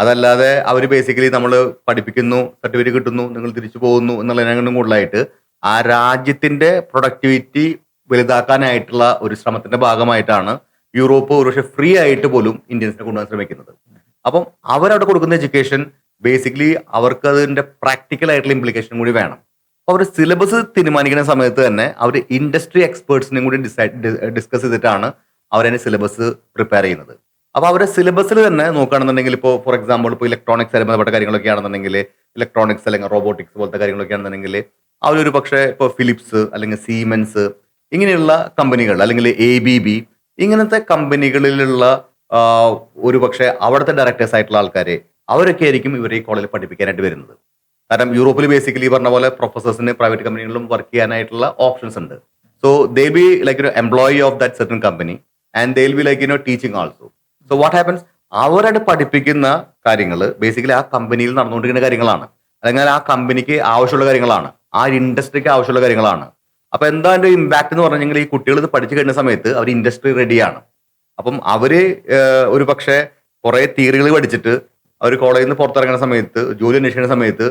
അതല്ലാതെ അവർ ബേസിക്കലി നമ്മൾ പഠിപ്പിക്കുന്നു, സർട്ടിഫിക്കറ്റ് കിട്ടുന്നു, നിങ്ങൾ തിരിച്ചു പോകുന്നു എന്നുള്ളതിനെക്കാളും കൂടുതലായിട്ട് ആ രാജ്യത്തിന്റെ പ്രൊഡക്ടിവിറ്റി വലുതാക്കാനായിട്ടുള്ള ഒരു ശ്രമത്തിന്റെ ഭാഗമായിട്ടാണ് യൂറോപ്പ് ഒരുപക്ഷെ ഫ്രീ ആയിട്ട് പോലും ഇന്ത്യൻസിനെ കൊണ്ടുപോകാൻ ശ്രമിക്കുന്നത്. അപ്പം അവരവിടെ കൊടുക്കുന്ന എഡ്യൂക്കേഷൻ ബേസിക്കലി അവർക്ക് അതിന്റെ പ്രാക്ടിക്കൽ ആയിട്ടുള്ള ഇംപ്ലിക്കേഷൻ കൂടി വേണം. അപ്പോൾ അവർ സിലബസ് തീരുമാനിക്കുന്ന സമയത്ത് തന്നെ അവർ ഇൻഡസ്ട്രി എക്സ്പേർട്സിനെയും കൂടി ഡിസ്കസ് ചെയ്തിട്ടാണ് അവരതിന് സിലബസ് പ്രിപ്പയർ ചെയ്യുന്നത്. അപ്പോൾ അവരുടെ സിലബസിൽ തന്നെ നോക്കുകയാണെന്നുണ്ടെങ്കിൽ ഇപ്പോൾ ഫോർ എക്സാമ്പിൾ ഇപ്പോൾ ഇലക്ട്രോണിക്സ് ബന്ധപ്പെട്ട കാര്യങ്ങളൊക്കെ ആണെന്നുണ്ടെങ്കിൽ ഇലക്ട്രോണിക്സ് അല്ലെങ്കിൽ റോബോട്ടിക്സ് പോലത്തെ കാര്യങ്ങളൊക്കെ ആണെന്നുണ്ടെങ്കിൽ അവരൊരു പക്ഷേ ഇപ്പോൾ ഫിലിപ്സ് അല്ലെങ്കിൽ സീമെൻസ് ഇങ്ങനെയുള്ള കമ്പനികൾ അല്ലെങ്കിൽ ABB ഇങ്ങനത്തെ കമ്പനികളിലുള്ള ഒരു പക്ഷേ അവിടുത്തെ ഡയറക്ടേഴ്സ് ആയിട്ടുള്ള ആൾക്കാരെ അവരൊക്കെ ആയിരിക്കും ഇവരെ ഈ കോളേജിൽ പഠിപ്പിക്കാനായിട്ട് വരുന്നത്. കാരണം യൂറോപ്പിൽ ബേസിക്കലി പറഞ്ഞ പോലെ പ്രൊഫസേഴ്സിന് പ്രൈവറ്റ് കമ്പനികളിലും വർക്ക് ചെയ്യാനായിട്ടുള്ള ഓപ്ഷൻസ് ഉണ്ട്. So they be like employee of that certain company and they be like teaching also. So what happens, അവരുടെ പഠിപ്പിക്കുന്ന കാര്യങ്ങൾ ബേസിക്കലി ആ കമ്പനിയിൽ നടന്നുകൊണ്ടിരിക്കുന്ന കാര്യങ്ങളാണ്, അല്ലെങ്കിൽ ആ കമ്പനിക്ക് ആവശ്യമുള്ള കാര്യങ്ങളാണ്, ആ ഇൻഡസ്ട്രിക്ക് ആവശ്യമുള്ള കാര്യങ്ങളാണ്. അപ്പൊ എന്താ അതിന്റെ ഇമ്പാക്ട് എന്ന് പറഞ്ഞെങ്കിൽ ഈ കുട്ടികൾ ഇത് പഠിച്ചു കഴിഞ്ഞ സമയത്ത് അവർ ഇൻഡസ്ട്രി റെഡിയാണ്. അപ്പം അവര് ഒരു പക്ഷേ കുറെ തിയറികൾ പഠിച്ചിട്ട് അവർ കോളേജിൽ നിന്ന് പുറത്തിറങ്ങുന്ന സമയത്ത് ജോലി അന്വേഷിക്കുന്ന സമയത്ത്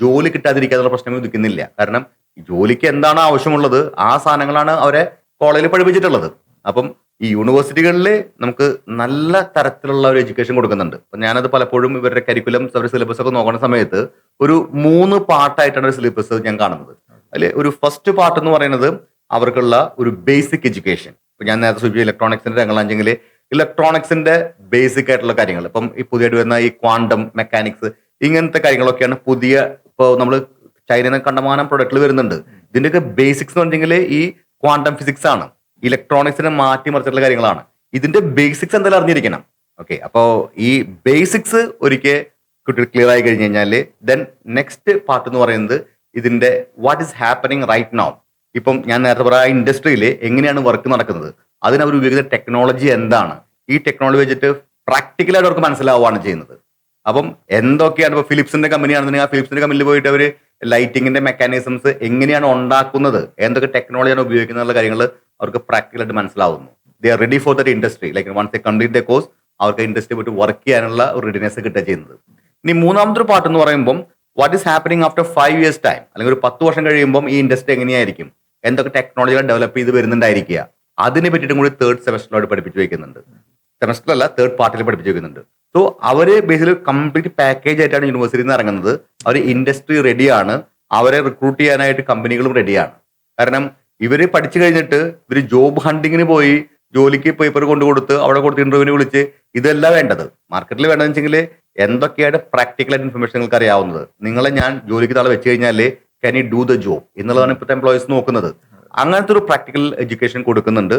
ജോലി കിട്ടാതിരിക്കാനുള്ള പ്രശ്നങ്ങൾ ഉദിക്കുന്നില്ല. കാരണം ജോലിക്ക് എന്താണ് ആവശ്യമുള്ളത് ആ സാധനങ്ങളാണ് അവരെ കോളേജിൽ പഠിപ്പിച്ചിട്ടുള്ളത്. അപ്പം ഈ യൂണിവേഴ്സിറ്റികളിൽ നമുക്ക് നല്ല തരത്തിലുള്ള ഒരു എഡ്യൂക്കേഷൻ കൊടുക്കുന്നുണ്ട്. അപ്പൊ ഞാനത് പലപ്പോഴും ഇവരുടെ കരിക്കുലംസ് അവരുടെ സിലബസ് ഒക്കെ നോക്കുന്ന സമയത്ത് ഒരു 3 പാർട്ടായിട്ടാണ് ഒരു സിലബസ് ഞാൻ കാണുന്നത്. അതിൽ ഒരു ഫസ്റ്റ് പാർട്ട് എന്ന് പറയുന്നത് അവർക്കുള്ള ഒരു ബേസിക് എഡ്യൂക്കേഷൻ. ഇപ്പൊ ഞാൻ നേരത്തെ സൂചിപ്പിച്ച ഇലക്ട്രോണിക്സിന്റെ രംഗങ്ങളാണെങ്കിൽ ഇലക്ട്രോണിക്സിന്റെ ബേസിക് ആയിട്ടുള്ള കാര്യങ്ങൾ, ഇപ്പം ഈ പുതിയതായിട്ട് വരുന്ന ഈ ക്വാണ്ടം മെക്കാനിക്സ് ഇങ്ങനത്തെ കാര്യങ്ങളൊക്കെയാണ് പുതിയ. ഇപ്പോൾ നമ്മൾ ചൈനയിൽ നിന്ന് കണ്ടമാനം പ്രൊഡക്റ്റുകൾ വരുന്നുണ്ട്. ഇതിന്റെയൊക്കെ ബേസിക്സ് എന്ന് പറഞ്ഞെങ്കിൽ ഈ ക്വാണ്ടം ഫിസിക്സ് ആണ്, ഇലക്ട്രോണിക്സിനെ മാറ്റി മറിച്ചിട്ടുള്ള കാര്യങ്ങളാണ്. ഇതിന്റെ ബേസിക്സ് എന്തായാലും അറിഞ്ഞിരിക്കണം. ഓക്കെ, അപ്പോൾ ഈ ബേസിക്സ് ഒരിക്കൽ കുട്ടികൾ ക്ലിയർ ആയി കഴിഞ്ഞ് കഴിഞ്ഞാൽ ദെൻ നെക്സ്റ്റ് പാർട്ട് എന്ന് പറയുന്നത് ഇതിന്റെ what is happening right now. ഇപ്പം ഞാൻ നേരത്തെ പറയാം ഇൻഡസ്ട്രിയിൽ എങ്ങനെയാണ് വർക്ക് നടക്കുന്നത്, അതിനവർ ഉപയോഗിക്കുന്ന ടെക്നോളജി എന്താണ്, ഈ ടെക്നോളജി വെച്ചിട്ട് പ്രാക്ടിക്കലായിട്ട് അവർക്ക് മനസ്സിലാവുകയാണ് ചെയ്യുന്നത്. അപ്പം എന്തൊക്കെയാണ് ഇപ്പോൾ ഫിലിപ്സിന്റെ കമ്പനി ആണെന്നുണ്ടെങ്കിൽ ആ ഫിലിപ്സിന്റെ കമ്പനിയിൽ പോയിട്ട് അവർ ലൈറ്റിങ്ങിന്റെ മെക്കാനിസംസ് എങ്ങനെയാണ് ഉണ്ടാക്കുന്നത്, എന്തൊക്കെ ടെക്നോളജിയാണ് ഉപയോഗിക്കുന്നത് എന്നുള്ള കാര്യങ്ങൾ അവർക്ക് പ്രാക്ടിക്കലായിട്ട് മനസ്സിലാവുന്നു. They are ready for that industry. Like once they complete the course അവർക്ക് ഇൻഡസ്ട്രി പോയിട്ട് വർക്ക് ചെയ്യാനുള്ള ഒരു റെഡിനെസ് കിട്ടുക ചെയ്യുന്നത്. ഇനി മൂന്നാമത്തെ പാർട്ട് എന്ന് പറയുമ്പോൾ what is happening after 5 years time, അല്ലെങ്കിൽ ഒരു 10 വർഷം കഴിയുമ്പോൾ ഈ ഇൻഡസ്ട്രി എങ്ങനെയായിരിക്കും, എന്തൊക്കെ ടെക്നോളജികൾ ഡെവലപ്പ് ചെയ്ത് വരുന്നുണ്ടായിരിക്കുക, അതിനെ പറ്റിയിട്ടും കൂടി 3rd സെമസ്റ്ററിലോട്ട് പഠിപ്പിച്ചു വെക്കുന്നുണ്ട്. സെമസ്റ്ററല്ല 3rd പാർട്ടിൽ പഠിപ്പിച്ചു വെക്കുന്നുണ്ട്. സോ അവര് ബേസിൽ കംപ്ലീറ്റ് പാക്കേജ് ആയിട്ടാണ് യൂണിവേഴ്സിറ്റിയിൽ നിന്ന് ഇറങ്ങുന്നത്. അവർ ഇൻഡസ്ട്രി റെഡിയാണ്, അവരെ റിക്രൂട്ട് ചെയ്യാനായിട്ട് കമ്പനികളും റെഡിയാണ്. കാരണം ഇവര് പഠിച്ചു കഴിഞ്ഞിട്ട് ഇവര് ജോബ് ഹണ്ടിങ്ങിന് പോയി ജോലിക്ക് പേപ്പർ കൊണ്ടുകൊടുത്ത് അവിടെ കൊടുത്ത് ഇന്റർവ്യൂവിന് വിളിച്ച് ഇതല്ല വേണ്ടത്. മാർക്കറ്റിൽ വേണ്ടതെന്ന് വെച്ചെങ്കിൽ എന്തൊക്കെയാണ് പ്രാക്ടിക്കലായിട്ട് ഇൻഫർമേഷൻ നിങ്ങൾക്ക് അറിയാവുന്നത്, നിങ്ങളെ ഞാൻ ജോലിക്ക് താളെ വെച്ച് കഴിഞ്ഞാൽ can you do the job എന്നുള്ളതാണ് ഇപ്പോഴത്തെ എംപ്ലോയീസ് നോക്കുന്നത്. അങ്ങനത്തെ ഒരു പ്രാക്ടിക്കൽ എഡ്യൂക്കേഷൻ കൊടുക്കുന്നുണ്ട്.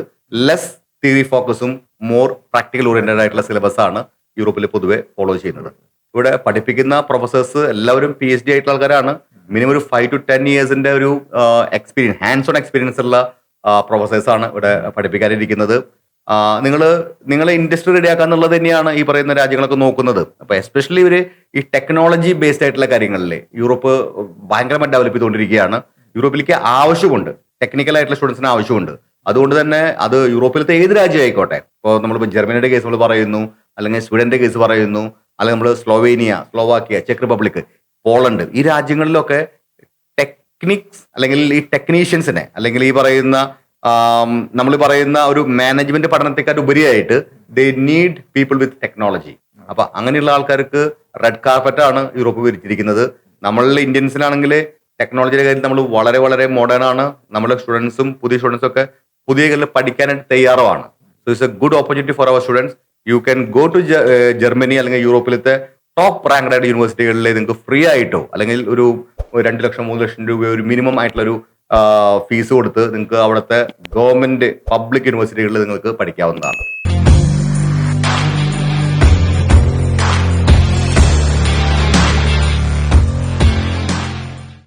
ലെസ് തിയറി ഫോക്കസും മോർ പ്രാക്ടിക്കൽ ഓറിയന്റഡ് ആയിട്ടുള്ള സിലബസ് ആണ് യൂറോപ്പിൽ പൊതുവെ ഫോളോ ചെയ്യുന്നത്. ഇവിടെ പഠിപ്പിക്കുന്ന പ്രൊഫസേഴ്സ് എല്ലാവരും PhD ആയിട്ടുള്ള ആൾക്കാരാണ്. മിനിമം ഒരു 5 to 10 years ഒരു എക്സ്പീരിയൻസ്, ഹാൻഡ്സ് ഓൺ എക്സ്പീരിയൻസ് ഉള്ള പ്രൊഫസേഴ്സ് ആണ് ഇവിടെ പഠിപ്പിക്കാനിരിക്കുന്നത്. നിങ്ങളെ ഇൻഡസ്ട്രി റെഡിയാക്കുക എന്നുള്ളത് തന്നെയാണ് ഈ പറയുന്ന രാജ്യങ്ങളൊക്കെ നോക്കുന്നത്. അപ്പൊ എസ്പെഷ്യലി ഇവര് ഈ ടെക്നോളജി ബേസ്ഡ് ആയിട്ടുള്ള കാര്യങ്ങളിൽ യൂറോപ്പ് ഭയങ്കരമായി ഡെവലപ്പ് ചെയ്തുകൊണ്ടിരിക്കുകയാണ്. യൂറോപ്പിലേക്ക് ആവശ്യമുണ്ട്, ടെക്നിക്കൽ ആയിട്ടുള്ള സ്റ്റുഡൻസിന് ആവശ്യമുണ്ട്. അതുകൊണ്ട് തന്നെ അത് യൂറോപ്പിലത്തെ ഏത് രാജ്യം ആയിക്കോട്ടെ, ഇപ്പോൾ നമ്മളിപ്പോൾ ജർമ്മനിയുടെ കേസ് നമ്മൾ പറയുന്നു, അല്ലെങ്കിൽ സ്വീഡന്റെ കേസ് പറയുന്നു, അല്ലെങ്കിൽ നമ്മൾ Slovenia, Slovakia, check republic, Poland, ഈ രാജ്യങ്ങളിലൊക്കെ ടെക്നിക്സ് അല്ലെങ്കിൽ ഈ ടെക്നീഷ്യൻസിനെ അല്ലെങ്കിൽ ഈ പറയുന്ന നമ്മൾ പറയുന്ന ഒരു മാനേജ്മെന്റ് പഠനത്തെക്കാൾ ഉപരിയായിട്ട് they need people with technology. അപ്പൊ അങ്ങനെയുള്ള ആൾക്കാർക്ക് റെഡ് കാർപ്പറ്റ് ആണ് യൂറോപ്പ് വിരിച്ചിരിക്കുന്നത്. നമ്മളുടെ ഇന്ത്യൻസിനാണെങ്കിൽ ടെക്നോളജിയുടെ കാര്യത്തിൽ നമ്മൾ വളരെ വളരെ മോഡേൺ ആണ്. നമ്മുടെ സ്റ്റുഡൻസും പുതിയ സ്റ്റുഡൻസും ഒക്കെ പുതിയ കാര്യങ്ങൾ പഠിക്കാനായിട്ട് തയ്യാറുമാണ്. So it's a good opportunity for our students. You can go to Germany അല്ലെങ്കിൽ യൂറോപ്പിലത്തെ ടോപ്പ് റാങ്ക്ഡ് ആയിട്ട് യൂണിവേഴ്സിറ്റികളിൽ നിങ്ങൾക്ക് ഫ്രീ ആയിട്ടോ അല്ലെങ്കിൽ ഒരു 2 ലക്ഷം 3 ലക്ഷം രൂപ ഒരു മിനിമം ആയിട്ടുള്ള ഒരു ഫീസ് കൊടുത്ത് നിങ്ങൾക്ക് അവിടുത്തെ ഗവൺമെന്റ് പബ്ലിക് യൂണിവേഴ്സിറ്റികളിൽ നിങ്ങൾക്ക് പഠിക്കാവുന്നതാണ്.